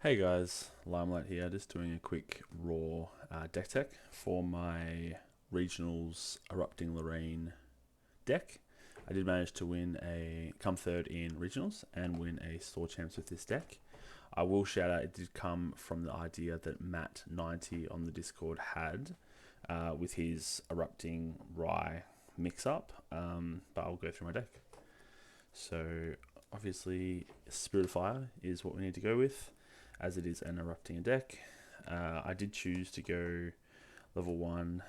Hey guys, Limelight here, just doing a quick raw deck tech for my regionals Erupting Lorraine deck. I did manage to come third in regionals and win a store champs with this deck. I will shout out, it did come from the idea that Matt90 on the Discord had with his Erupting Rye mix up, but I'll go through my deck. So obviously Spirit of Fire is what we need to go with, as it is an Erupting deck. I did choose to go level 1,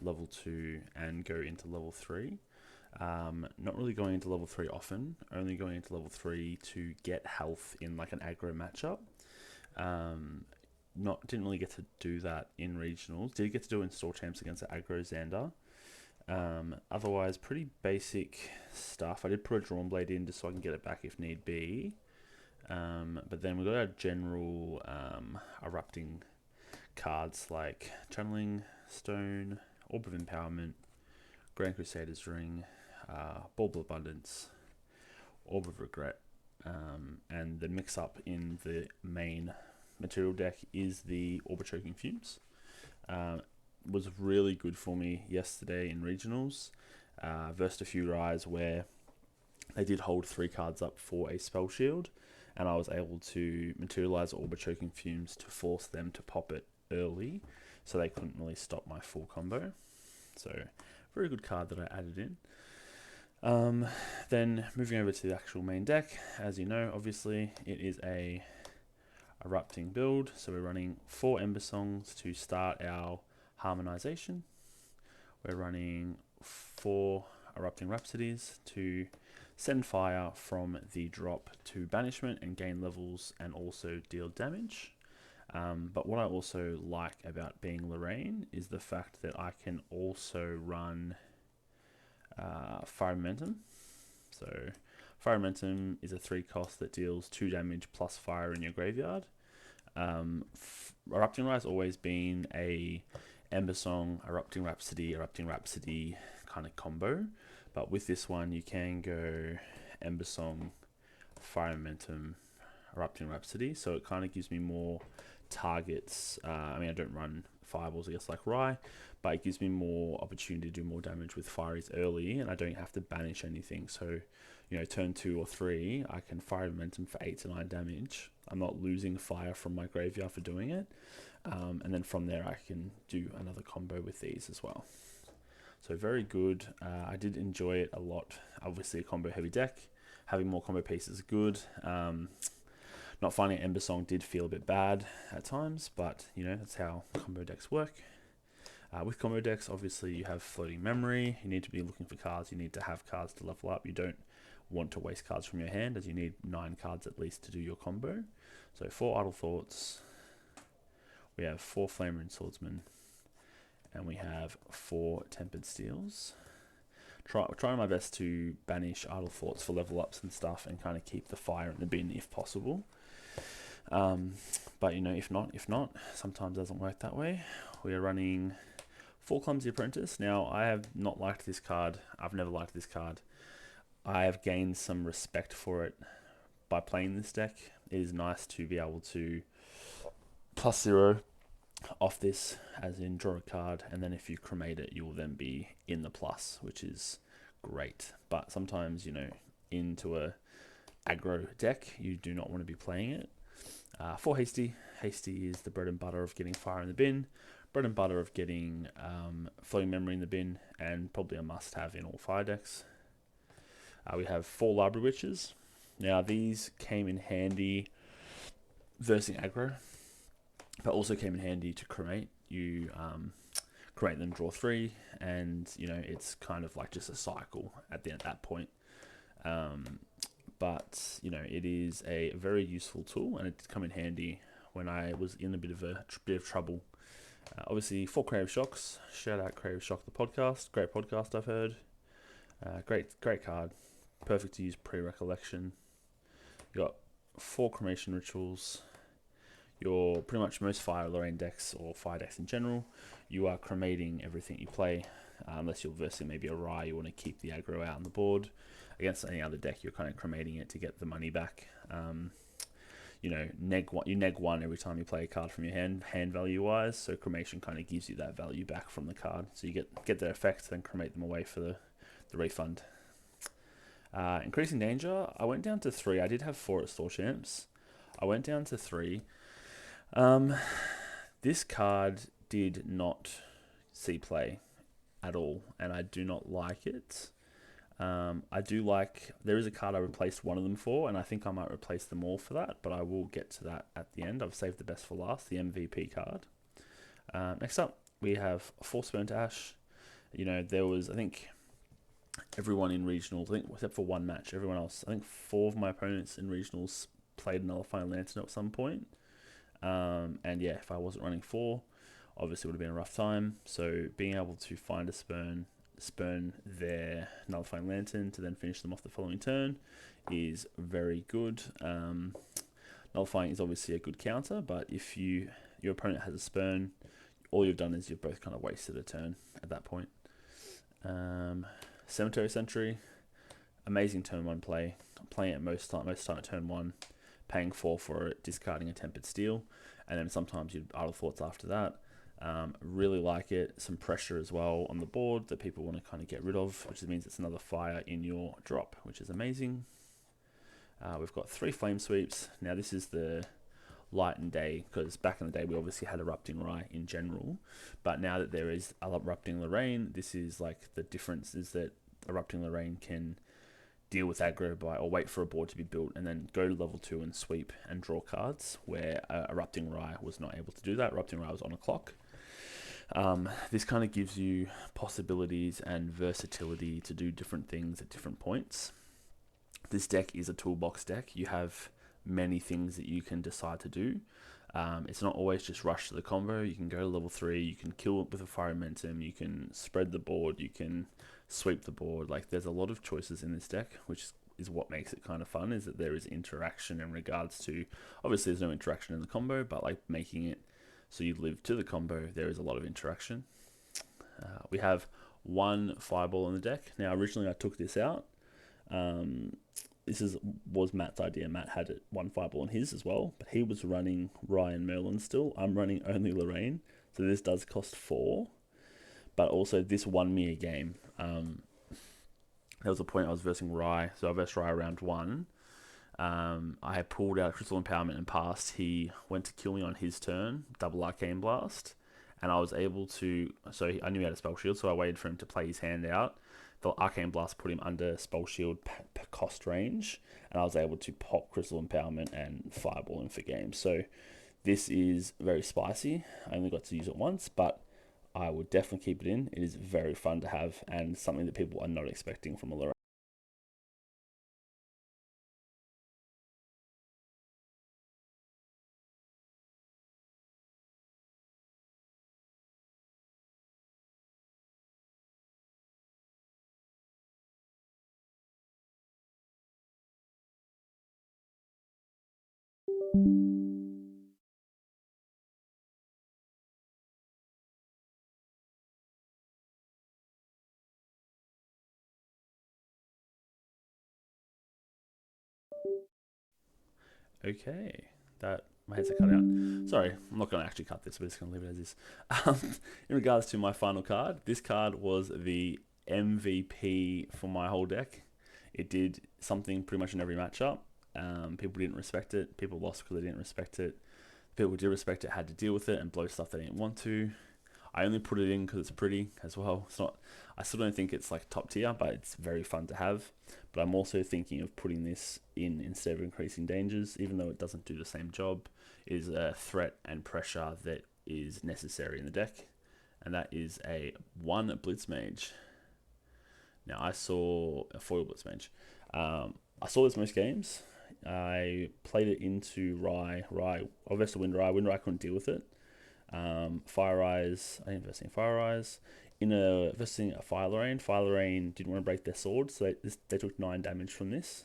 level 2, and go into level 3. Not really going into level 3 often, only going into level 3 to get health in like an aggro matchup. Didn't really get to do that in regionals. Did get to do it in store champs against the aggro Xander. Otherwise, pretty basic stuff. I did put a Drawn Blade in just so I can get it back if need be. But then we've got our general erupting cards like Channeling Stone, Orb of Empowerment, Grand Crusader's Ring, Bulb of Abundance, Orb of Regret, and the mix up in the main material deck is the Orb of Choking Fumes. Was really good for me yesterday in regionals, versed a few Ryes where they did hold 3 cards up for a spell shield, and I was able to materialize Orb of Choking Fumes to force them to pop it early, so they couldn't really stop my full combo. So, very good card that I added in. Then moving over to the actual main deck, as you know, obviously it is a erupting build, so we're running 4 Ember Songs to start our harmonization. We're running 4 Erupting Rhapsodies to send fire from the drop to banishment and gain levels and also deal damage. But what I also like about being Lorraine is the fact that I can also run Fire Momentum. So Fire Momentum is a 3 cost that deals 2 damage plus fire in your graveyard. Erupting Rise always been a Ember Song, Erupting Rhapsody kind of combo. But with this one, you can go Ember Song, Fire Momentum, Erupting Rhapsody. So it kind of gives me more targets. I don't run fireballs, I guess, like Rye, but it gives me more opportunity to do more damage with Fireys early, and I don't have to banish anything. So, turn 2 or 3, I can Fire Momentum for 8 to 9 damage. I'm not losing fire from my graveyard for doing it. And then from there, I can do another combo with these as well. So very good. I did enjoy it a lot. Obviously a combo heavy deck. Having more combo pieces is good. Not finding Ember Song did feel a bit bad at times, but that's how combo decks work. With combo decks, obviously you have floating memory. You need to be looking for cards. You need to have cards to level up. You don't want to waste cards from your hand, as you need 9 cards at least to do your combo. So 4 Idle Thoughts. We have 4 Flamer Swordsman. And we have 4 Tempered Steels. Trying my best to banish Idle Thoughts for level ups and stuff, and kind of keep the fire in the bin if possible. But if not, sometimes it doesn't work that way. We are running 4 Clumsy Apprentice. Now, I have not liked this card. I've never liked this card. I have gained some respect for it by playing this deck. It is nice to be able to +0 off this, as in draw a card, and then if you cremate it, you will then be in the plus, which is great. But sometimes, into a aggro deck, you do not want to be playing it. 4 Hasty. Hasty is the bread and butter of getting fire in the bin, bread and butter of getting floating memory in the bin, and probably a must-have in all fire decks. We have 4 Library Witches. Now, these came in handy versing aggro, but also came in handy to cremate. You cremate them, draw 3, and it's kind of like just a cycle at that point. But it is a very useful tool, and it did come in handy when I was in a bit of trouble. Obviously, 4 Creative Shocks. Shout out Creative Shock, the podcast. Great podcast, I've heard. Great card. Perfect to use pre-recollection. You got 4 Cremation Rituals. Your pretty much most Fire Lorraine decks, or fire decks in general, you are cremating everything you play, unless you're versing maybe a Rye, you want to keep the aggro out on the board. Against any other deck, you're kind of cremating it to get the money back. neg one. You neg one every time you play a card from your hand value wise. So cremation kind of gives you that value back from the card. So you get that effect, then cremate them away for the refund. Increasing danger. I went down to 3. I did have 4 at store champs. I went down to 3. This card did not see play at all, and I do not like it. I do like, there is a card I replaced one of them for, and I think I might replace them all for that, but I will get to that at the end. I've saved the best for last, the MVP card. Next up, we have Force Burnt Ash. There was, I think, everyone in regionals, I think, except for one match, everyone else, I think 4 of my opponents in regionals played another Final Lantern at some point. And yeah, if I wasn't running 4, obviously it would have been a rough time. So being able to find a spurn their Nullifying Lantern to then finish them off the following turn is very good. Nullifying is obviously a good counter, but if your opponent has a spurn, all you've done is you've both kind of wasted a turn at that point. Cemetery Sentry, amazing turn 1 play. I'm playing it most time at turn 1, paying 4 for it, discarding a Tempered Steel, and then sometimes you'd Idle Thoughts after that. Really like it. Some pressure as well on the board that people want to kind of get rid of, which means it's another fire in your drop, which is amazing. We've got 3 Flame Sweeps. Now this is the light and day, because back in the day we obviously had Erupting Rye in general, but now that there is Erupting Lorraine, this is like the difference is that Erupting Lorraine can deal with aggro by, or wait for a board to be built and then go to level 2 and sweep and draw cards, where Erupting Rye was not able to do that. Erupting Rye was on a clock. This kind of gives you possibilities and versatility to do different things at different points. This deck is a toolbox deck. You have many things that you can decide to do. It's not always just rush to the combo. You can go to level 3, you can kill it with a Fire Momentum, you can spread the board, you can sweep the board. Like, there's a lot of choices in this deck, which is what makes it kind of fun, is that there is interaction in regards to, obviously there's no interaction in the combo, but like making it so you live to the combo, there is a lot of interaction. We have 1 Fireball in the deck. Now originally I took this out. This was Matt's idea. Matt had 1 Fireball in his as well, but he was running Ryan Merlin still. I'm running only Lorraine, so this does cost 4. But also this won me a game. There was a point I was versing Rye, so I versed Rye round 1. I had pulled out Crystal Empowerment and passed. He went to kill me on his turn, double Arcane Blast, and I was able to, so I knew he had a Spell Shield, so I waited for him to play his hand out. The Arcane Blast put him under Spell Shield cost range, and I was able to pop Crystal Empowerment and Fireball him for games. So this is very spicy. I only got to use it once, but I would definitely keep it in. It is very fun to have, and something that people are not expecting from a Lorraine. Okay, that my headset cut out. Sorry, I'm not going to actually cut this, but just going to leave it as is. In regards to my final card, this card was the MVP for my whole deck. It did something pretty much in every matchup. People didn't respect it. People lost because they didn't respect it. People who did respect it had to deal with it and blow stuff they didn't want to. I only put it in because it's pretty as well. It's not. I still don't think it's like top tier, but it's very fun to have. But I'm also thinking of putting this in instead of increasing dangers, even though it doesn't do the same job. It is a threat and pressure that is necessary in the deck, and that is a 1 Blitz Mage. Now I saw a foil Blitz Mage. I saw this most games. I played it into Rye. I versed Wind Rye. Wind Rye couldn't deal with it. Fire Eyes, I invested in Fire Eyes. Investing a Fire Lorraine. Fire Lorraine didn't want to break their sword, so they took 9 damage from this.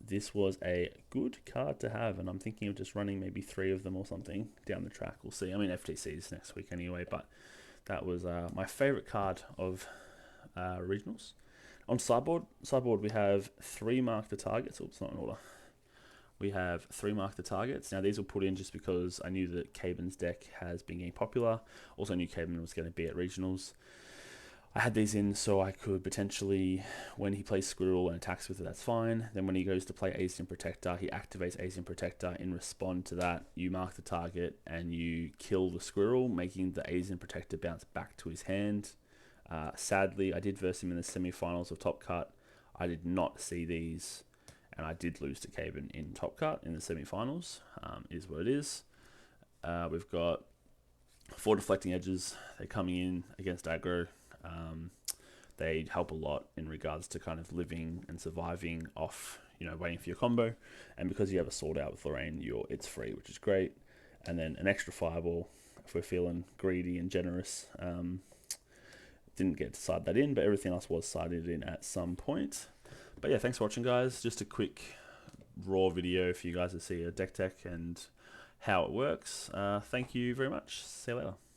This was a good card to have, and I'm thinking of just running maybe 3 of them or something down the track. We'll see. I mean, FTC's next week anyway, but that was my favorite card of regionals. On sideboard we have 3 Mark the Targets. Oops, not in order. We have 3 Mark the Targets. Now these were put in just because I knew that Caben's deck has been getting popular. Also knew Caben was going to be at regionals. I had these in so I could potentially, when he plays Squirrel and attacks with it, that's fine. Then when he goes to play Asian Protector, he activates Asian Protector. In response to that, you mark the target and you kill the Squirrel, making the Asian Protector bounce back to his hand. Sadly, I did verse him in the semi-finals of Top Cut. I did not see these, and I did lose to Caben in Top Cut in the semi-finals. Is what it is. We've got 4 Deflecting Edges. They're coming in against aggro. They help a lot in regards to kind of living and surviving off, waiting for your combo. And because you have a sword out with Lorraine, it's free, which is great. And then an extra fireball if we're feeling greedy and generous. Didn't get to side that in, but everything else was sided in at some point. But yeah, thanks for watching, guys. Just a quick raw video for you guys to see a deck tech and how it works. Thank you very much. See you later.